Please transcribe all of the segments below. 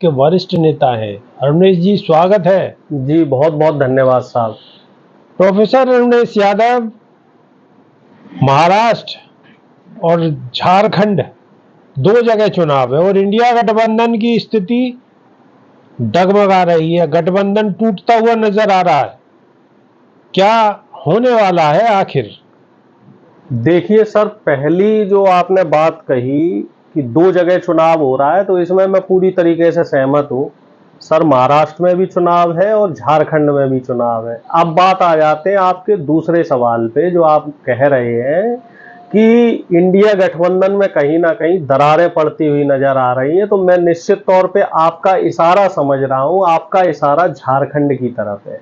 के वरिष्ठ नेता हैं। रमेश जी, स्वागत है। जी बहुत बहुत धन्यवाद साहब। प्रोफेसर रमेश यादव, महाराष्ट्र और झारखंड दो जगह चुनाव है और इंडिया गठबंधन की स्थिति डगमगा रही है। गठबंधन टूटता हुआ नजर आ रहा है। क्या होने वाला है आखिर? देखिए सर, पहली जो आपने बात कही कि दो जगह चुनाव हो रहा है, तो इसमें मैं पूरी तरीके से सहमत हूँ। सर, महाराष्ट्र में भी चुनाव है और झारखंड में भी चुनाव है। अब बात आ जाते हैं आपके दूसरे सवाल पे, जो आप कह रहे हैं कि इंडिया गठबंधन में कहीं ना कहीं दरारें पड़ती हुई नजर आ रही हैं। तो मैं निश्चित तौर पे आपका इशारा समझ रहा हूँ, आपका इशारा झारखंड की तरफ है।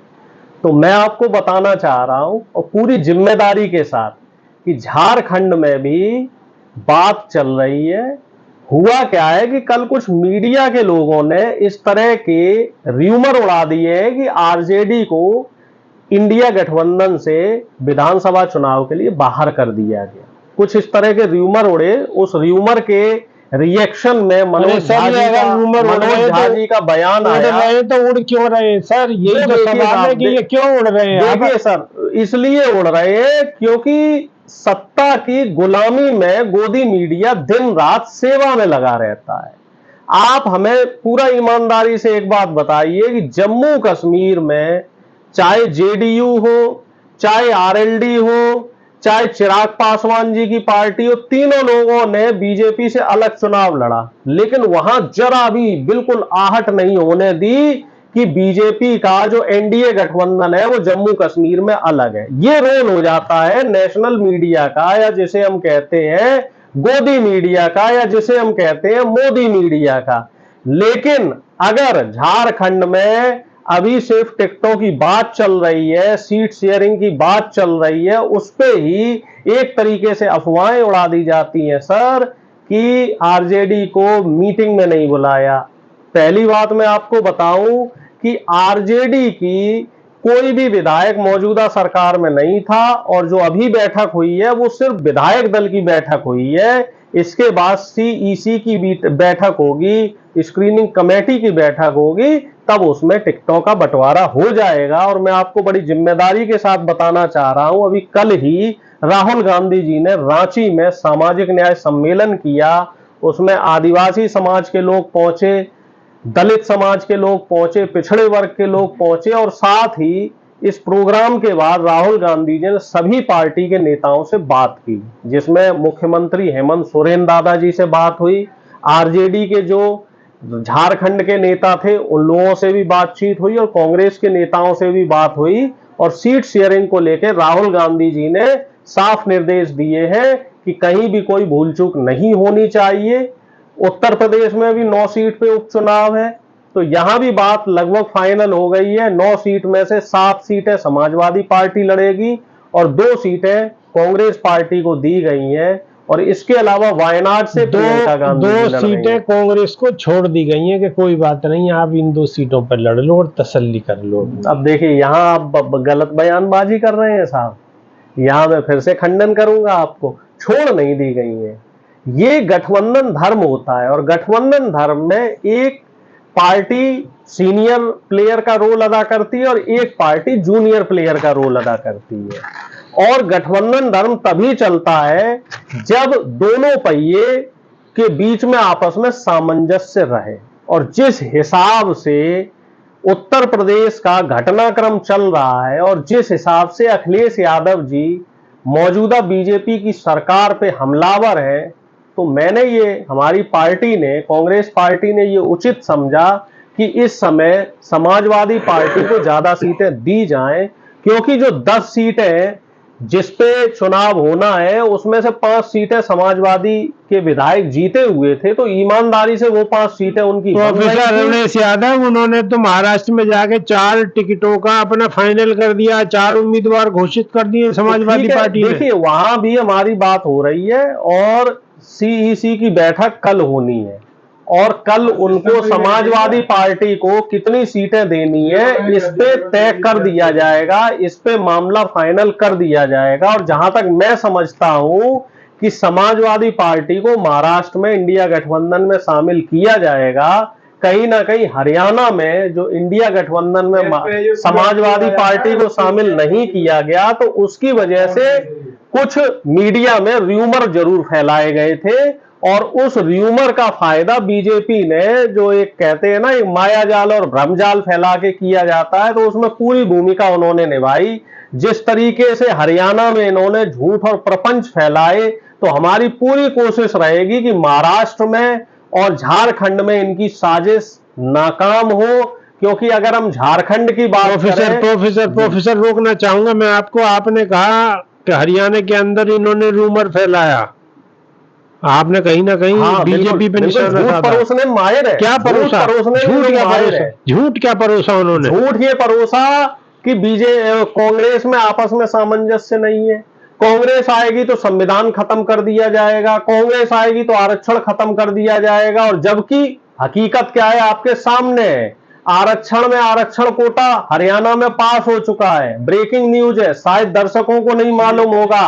तो मैं आपको बताना चाह रहा हूं और पूरी जिम्मेदारी के साथ कि झारखंड में भी बात चल रही है। हुआ क्या है कि कल कुछ मीडिया के लोगों ने इस तरह के र्यूमर उड़ा दिए हैं कि आरजेडी को इंडिया गठबंधन से विधानसभा चुनाव के लिए बाहर कर दिया गया। कुछ इस तरह के र्यूमर उड़े। उस र्यूमर के रिएक्शन में मनोज झा जी का बयान आया। तो उड़ क्यों रहे हैं सर? यही तो सवाल है कि ये क्यों उड़ रहे हैं? देखिए सर, इसलिए उड़ रहे हैं क्योंकि सत्ता की गुलामी में गोदी मीडिया दिन रात सेवा में लगा रहता है। आप हमें पूरा ईमानदारी से एक बात बताइए कि जम्मू कश्मीर में चाहे जेडीयू हो, चाहे आरएलडी हो, चाहे चिराग पासवान जी की पार्टी हो, तीनों लोगों ने बीजेपी से अलग चुनाव लड़ा, लेकिन वहां जरा भी बिल्कुल आहट नहीं होने दी कि बीजेपी का जो एनडीए गठबंधन है वो जम्मू कश्मीर में अलग है। ये रोल हो जाता है नेशनल मीडिया का, या जिसे हम कहते हैं गोदी मीडिया का, या जिसे हम कहते हैं मोदी मीडिया का। लेकिन अगर झारखंड में अभी सिर्फ टिकटों की बात चल रही है, सीट शेयरिंग की बात चल रही है, उस पे ही एक तरीके से अफवाहें उड़ा दी जाती हैं सर कि आरजेडी को मीटिंग में नहीं बुलाया। पहली बात मैं आपको बताऊं कि आरजेडी की कोई भी विधायक मौजूदा सरकार में नहीं था, और जो अभी बैठक हुई है वो सिर्फ विधायक दल की बैठक हुई है। इसके बाद सीईसी की भी बैठक होगी, स्क्रीनिंग कमेटी की बैठक होगी, तब उसमें टिकटों का बंटवारा हो जाएगा। और मैं आपको बड़ी जिम्मेदारी के साथ बताना चाह रहा हूं, अभी कल ही राहुल गांधी जी ने रांची में सामाजिक न्याय सम्मेलन किया। उसमें आदिवासी समाज के लोग पहुंचे, दलित समाज के लोग पहुंचे, पिछड़े वर्ग के लोग पहुंचे, और साथ ही इस प्रोग्राम के बाद राहुल गांधी जी ने सभी पार्टी के नेताओं से बात की, जिसमें मुख्यमंत्री हेमंत सोरेन दादाजी से बात हुई, आरजेडी के जो झारखंड के नेता थे उन लोगों से भी बातचीत हुई, और कांग्रेस के नेताओं से भी बात हुई। और सीट शेयरिंग को लेकर राहुल गांधी जी ने साफ निर्देश दिए हैं कि कहीं भी कोई भूल चूक नहीं होनी चाहिए। उत्तर प्रदेश में भी 9 सीट पे उपचुनाव है, तो यहां भी बात लगभग फाइनल हो गई है। 9 सीट में से 7 सीटें समाजवादी पार्टी लड़ेगी और 2 सीटें कांग्रेस पार्टी को दी गई हैं। और इसके अलावा वायनाड से प्रियंका गांधी दो सीटें कांग्रेस को छोड़ दी गई हैं कि कोई बात नहीं, आप इन 2 सीटों पर लड़ लो और तसल्ली कर लो। अब देखिए, यहां आप गलत बयानबाजी कर रहे हैं साहब। यहां मैं फिर से खंडन करूंगा, आपको छोड़ नहीं दी गई है। ये गठबंधन धर्म होता है, और गठबंधन धर्म में एक पार्टी सीनियर प्लेयर का रोल अदा करती है और एक पार्टी जूनियर प्लेयर का रोल अदा करती है। और गठबंधन धर्म तभी चलता है जब दोनों पहिए के बीच में आपस में सामंजस्य रहे। और जिस हिसाब से उत्तर प्रदेश का घटनाक्रम चल रहा है, और जिस हिसाब से अखिलेश यादव जी मौजूदा बीजेपी की सरकार पे हमलावर हैं, तो मैंने ये, हमारी पार्टी ने, कांग्रेस पार्टी ने ये उचित समझा कि इस समय समाजवादी पार्टी को ज्यादा सीटें दी जाएं, क्योंकि जो 10 सीटें जिस पे चुनाव होना है उसमें से 5 सीटें समाजवादी के विधायक जीते हुए थे, तो ईमानदारी से वो 5 सीटें उनकी। प्रोफेसर रमेश यादव, उन्होंने तो महाराष्ट्र में जाके 4 टिकटों का अपना फाइनल कर दिया, 4 उम्मीदवार घोषित कर दिए समाजवादी पार्टी ने। देखिए, वहां भी हमारी बात हो रही है, और सीईसी की बैठक कल होनी है, और कल उनको समाजवादी पार्टी को कितनी सीटें देनी है इस पे तय कर दिया जाएगा, इस पे मामला फाइनल कर दिया जाएगा। और जहां तक मैं समझता हूं कि समाजवादी पार्टी को महाराष्ट्र में इंडिया गठबंधन में शामिल किया जाएगा, कहीं ना कहीं हरियाणा में जो इंडिया गठबंधन में समाजवादी पार्टी को शामिल नहीं किया गया, तो उसकी वजह से कुछ मीडिया में र्यूमर जरूर फैलाए गए थे, और उस र्यूमर का फायदा बीजेपी ने, जो एक कहते हैं ना एक मायाजाल और भ्रमजाल फैला के किया जाता है, तो उसमें पूरी भूमिका उन्होंने निभाई। जिस तरीके से हरियाणा में इन्होंने झूठ और प्रपंच फैलाए, तो हमारी पूरी कोशिश रहेगी कि महाराष्ट्र में और झारखंड में इनकी साजिश नाकाम हो। क्योंकि अगर हम झारखंड की बात करें, प्रोफेसर रोकना चाहूंगा मैं आपको। आपने कहा कि हरियाणा के अंदर इन्होंने रूमर फैलाया, आपने कहीं ना कहीं बीजेपी पे निशाना साधा। परोसने माहिर है। क्या परोसा? झूठ क्या परोसा उन्होंने? झूठ ये परोसा कि कांग्रेस में आपस में सामंजस्य नहीं है, कांग्रेस आएगी तो संविधान खत्म कर दिया जाएगा, कांग्रेस आएगी तो आरक्षण खत्म कर दिया जाएगा। और जबकि हकीकत क्या है आपके सामने है। आरक्षण में आरक्षण कोटा हरियाणा में पास हो चुका है, ब्रेकिंग न्यूज है, शायद दर्शकों को नहीं मालूम होगा,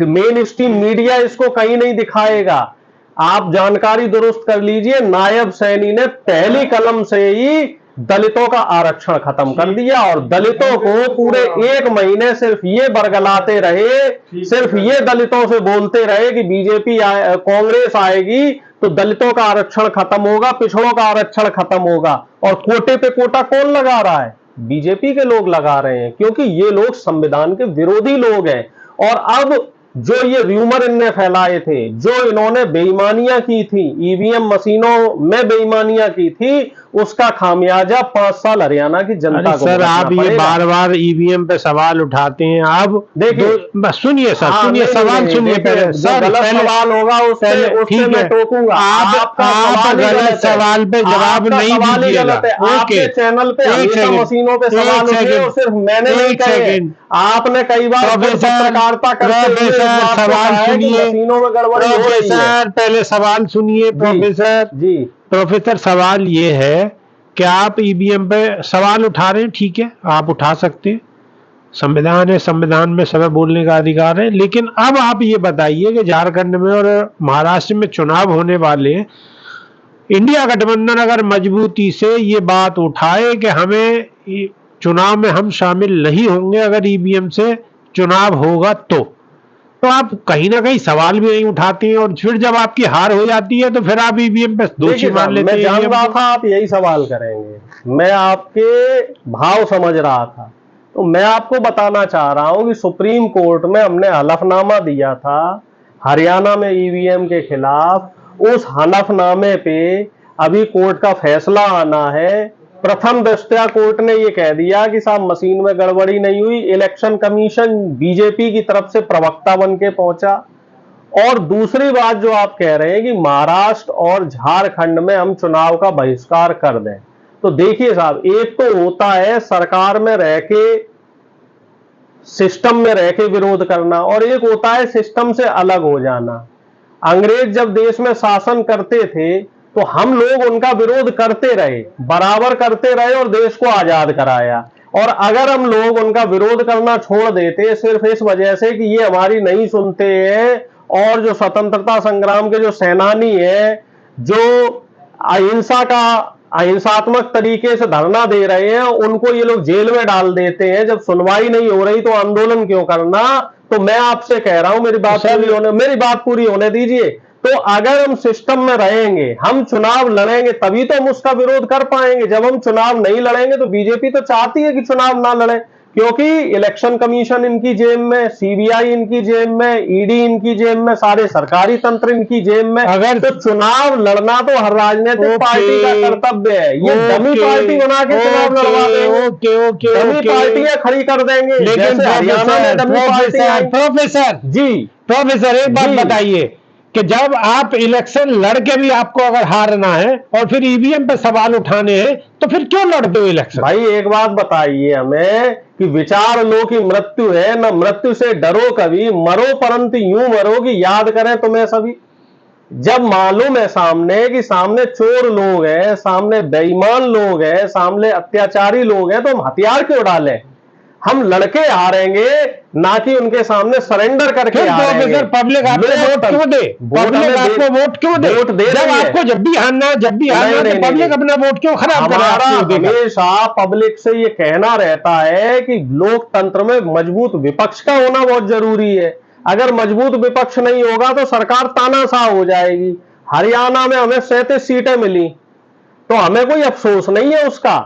मेन स्ट्रीम मीडिया इसको कहीं नहीं दिखाएगा। आप जानकारी दुरुस्त कर लीजिए, नायब सैनी ने पहली कलम से ही दलितों का आरक्षण खत्म कर दिया, और दलितों को पूरे 1 महीने सिर्फ ये बरगलाते रहे, सिर्फ ये दलितों से बोलते रहे कि बीजेपी कांग्रेस आएगी तो दलितों का आरक्षण खत्म होगा, पिछड़ों का आरक्षण खत्म होगा। और कोटे पे कोटा कौन लगा रहा है? बीजेपी के लोग लगा रहे हैं, क्योंकि ये लोग संविधान के विरोधी लोग हैं। और अब जो ये र्यूमर इनने फैलाए थे, जो इन्होंने बेईमानियां की थी, ईवीएम मशीनों में बेईमानियां की थी, उसका खामियाजा 5 साल हरियाणा की जनता को। सर आप ये बार बार ईवीएम पे सवाल उठाते हैं। आप देखिए, सुनिए सर, सुनिए सवाल सुनिए पहले। सर गलत सवाल होगा उससे मैं टोकूंगा। आप गलत सवाल पे जवाब नहीं दीजिएगा। आपके चैनल पे हमेशा मशीनों पे सवाल उठे, और सिर्फ मैंने नहीं कहे, आपने कई बार पत्रकारिता करते हुए सवाल सुनिए। मशीनों में गड़बड़ी हो रही है। पहले सवाल सुनिए प्रोफेसर जी। प्रोफेसर सवाल ये है कि आप ईवीएम पे सवाल उठा रहे हैं, ठीक है, आप उठा सकते हैं, संविधान है, संविधान में सब बोलने का अधिकार है। लेकिन अब आप ये बताइए कि झारखंड में और महाराष्ट्र में चुनाव होने वाले हैं, इंडिया गठबंधन अगर मजबूती से ये बात उठाए कि हमें चुनाव में हम शामिल नहीं होंगे अगर ईवीएम से चुनाव होगा, तो आप कहीं ना कहीं सवाल भी नहीं उठाते हैं, और फिर जब आपकी हार हो जाती है तो फिर आप ईवीएम पे दोषी मान लेते हैं। मैं जान रहा था आप यही सवाल करेंगे, मैं आपके भाव समझ रहा था, तो मैं आपको बताना चाह रहा हूं कि सुप्रीम कोर्ट में हमने हलफनामा दिया था हरियाणा में ईवीएम के खिलाफ। उस हलफनामे पे अभी कोर्ट का फैसला आना है। प्रथम दृष्टया कोर्ट ने यह कह दिया कि साहब मशीन में गड़बड़ी नहीं हुई, इलेक्शन कमीशन बीजेपी की तरफ से प्रवक्ता बन के पहुंचा। और दूसरी बात जो आप कह रहे हैं कि महाराष्ट्र और झारखंड में हम चुनाव का बहिष्कार कर दें, तो देखिए साहब, एक तो होता है सरकार में रह के, सिस्टम में रह के विरोध करना, और एक होता है सिस्टम से अलग हो जाना। अंग्रेज जब देश में शासन करते थे तो हम लोग उनका विरोध करते रहे, बराबर करते रहे, और देश को आजाद कराया। और अगर हम लोग उनका विरोध करना छोड़ देते सिर्फ इस वजह से कि ये हमारी नहीं सुनते हैं, और जो स्वतंत्रता संग्राम के जो सेनानी हैं, जो अहिंसात्मक तरीके से धरना दे रहे हैं, उनको ये लोग जेल में डाल देते हैं, जब सुनवाई नहीं हो रही तो आंदोलन क्यों करना? तो मैं आपसे कह रहा हूं, मेरी बात पूरी होने दीजिए। तो अगर हम सिस्टम में रहेंगे, हम चुनाव लड़ेंगे, तभी तो हम उसका विरोध कर पाएंगे। जब हम चुनाव नहीं लड़ेंगे, तो बीजेपी तो चाहती है कि चुनाव ना लड़े, क्योंकि इलेक्शन कमीशन इनकी जेब में, सीबीआई इनकी जेब में, ईडी इनकी जेब में, सारे सरकारी तंत्र इनकी जेब में। अगर तो चुनाव लड़ना तो हर राजनीतिक पार्टी का कर्तव्य है। ये डमी पार्टी बना के चुनाव लड़वा देंगे, डमी पार्टियां खड़ी कर देंगे। लेकिन हरियाणा में डमी पार्टी। प्रोफेसर एक बात बताइए कि जब आप इलेक्शन लड़के भी आपको अगर हारना है और फिर ईवीएम पे सवाल उठाने हैं, तो फिर क्यों लड़ते हो इलेक्शन? भाई एक बात बताइए हमें कि विचार लो कि मृत्यु है, न मृत्यु से डरो कभी, मरो परंतु यूं मरो कि याद करें तुम्हें सभी। जब मालूम है सामने कि सामने चोर लोग हैं, सामने बेईमान लोग हैं, सामने अत्याचारी लोग हैं, तो हम हथियार क्यों डालें? हम लड़के हारेंगे, ना कि उनके सामने सरेंडर करके हारेंगे। पब्लिक आपको वोट क्यों दे? पब्लिक आपको वोट क्यों दे? वोट दे जब आपको जब भी हारना तो पब्लिक अपना वोट क्यों खराब करे? हमारा हमेशा पब्लिक से ये कहना रहता है कि लोकतंत्र में मजबूत विपक्ष का होना बहुत जरूरी है। अगर मजबूत विपक्ष नहीं होगा तो सरकार तानाशाह हो जाएगी। हरियाणा में हमें 37 सीटें मिली, तो हमें कोई अफसोस नहीं है उसका।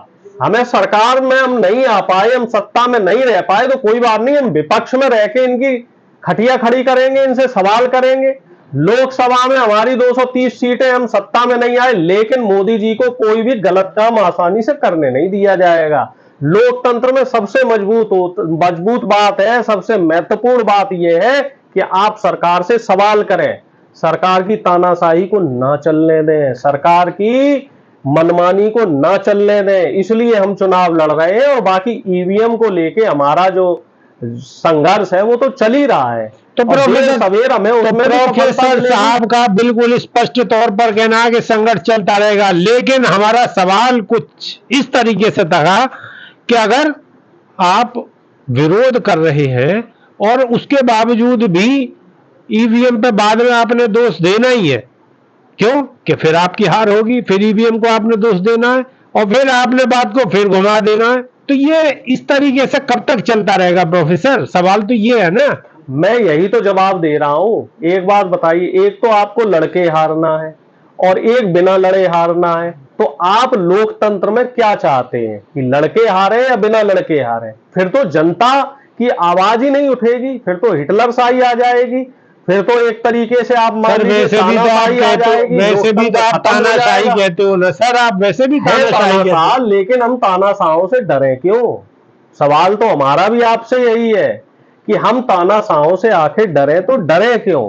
हमें सरकार में हम नहीं आ पाए, हम सत्ता में नहीं रह पाए, तो कोई बात नहीं, हम विपक्ष में रह के इनकी खटिया खड़ी करेंगे, इनसे सवाल करेंगे। लोकसभा में हमारी 230 सीटें, हम सत्ता में नहीं आए, लेकिन मोदी जी को कोई भी गलत काम आसानी से करने नहीं दिया जाएगा। लोकतंत्र में सबसे मजबूत बात है, सबसे महत्वपूर्ण बात यह है कि आप सरकार से सवाल करें, सरकार की तानाशाही को ना चलने दें, सरकार की मनमानी को ना चलने दें। इसलिए हम चुनाव लड़ रहे हैं, और बाकी ईवीएम को लेके हमारा जो संघर्ष है वो तो चल ही रहा है। तो प्रोफेसर हमें प्रोफेसर साहब का बिल्कुल स्पष्ट तौर पर कहना है कि संघर्ष चलता रहेगा, लेकिन हमारा सवाल कुछ इस तरीके से था कि अगर आप विरोध कर रहे हैं और उसके बावजूद भी ईवीएम पे बाद में आपने दोष देना ही है, क्यों? कि फिर आपकी हार होगी, फिर ईवीएम को आपने दोष देना है और फिर आपने बात को फिर घुमा देना है। तो ये इस तरीके से कब तक चलता रहेगा प्रोफेसर? सवाल तो ये है ना। मैं यही तो जवाब दे रहा हूं। एक बात बताइए, एक तो आपको लड़के हारना है और एक बिना लड़े हारना है, तो आप लोकतंत्र में क्या चाहते हैं कि लड़के हारे या बिना लड़के हारे? फिर तो जनता की आवाज ही नहीं उठेगी, फिर तो हिटलरशाही आ जाएगी, फिर तो एक तरीके से आप मान लीजिए तानाशाही आ जाएगी। वैसे भी तो आप तानाशाही कहते हो ना सर, आप वैसे भी तानाशाही, लेकिन हम तानाशाहों से डरे क्यों? सवाल तो हमारा भी आपसे यही है कि हम तानाशाहों से आखिर डरे तो डरे क्यों?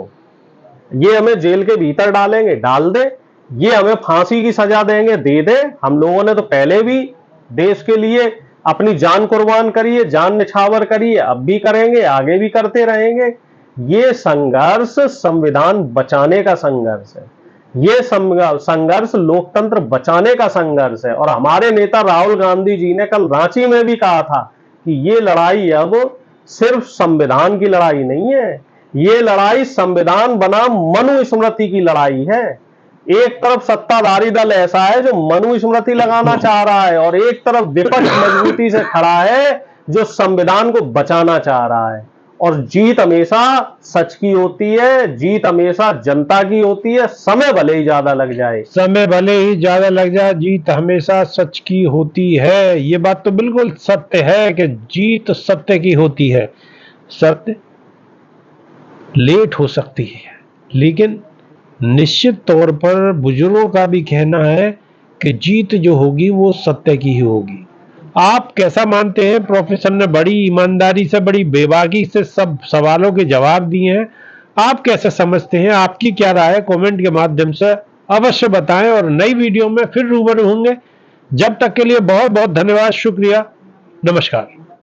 ये हमें जेल के भीतर डालेंगे, डाल दे, ये हमें फांसी की सजा देंगे, दे दे। हम लोगों ने तो पहले भी देश के लिए अपनी जान कुर्बान करी है, जान निछावर करी है, अब भी करेंगे, आगे भी करते रहेंगे। ये संघर्ष संविधान बचाने का संघर्ष है, ये संघर्ष लोकतंत्र बचाने का संघर्ष है। और हमारे नेता राहुल गांधी जी ने कल रांची में भी कहा था कि ये लड़ाई अब सिर्फ संविधान की लड़ाई नहीं है, ये लड़ाई संविधान बनाम मनुस्मृति की लड़ाई है। एक तरफ सत्ताधारी दल ऐसा है जो मनुस्मृति लगाना चाह रहा है, और एक तरफ विपक्ष मजबूती से खड़ा है जो संविधान को बचाना चाह रहा है। और जीत हमेशा सच की होती है, जीत हमेशा जनता की होती है, समय भले ही ज्यादा लग जाए, समय भले ही ज्यादा लग जाए, जीत हमेशा सच की होती है। ये बात तो बिल्कुल सत्य है कि जीत सत्य की होती है। सत्य लेट हो सकती है, लेकिन निश्चित तौर पर बुजुर्गों का भी कहना है कि जीत जो होगी वो सत्य की ही होगी। आप कैसा मानते हैं? प्रोफेसर ने बड़ी ईमानदारी से, बड़ी बेबाकी से सब सवालों के जवाब दिए हैं। आप कैसे समझते हैं? आपकी क्या राय है? कमेंट के माध्यम से अवश्य बताएं, और नई वीडियो में फिर रूबरू होंगे। जब तक के लिए बहुत बहुत धन्यवाद, शुक्रिया, नमस्कार।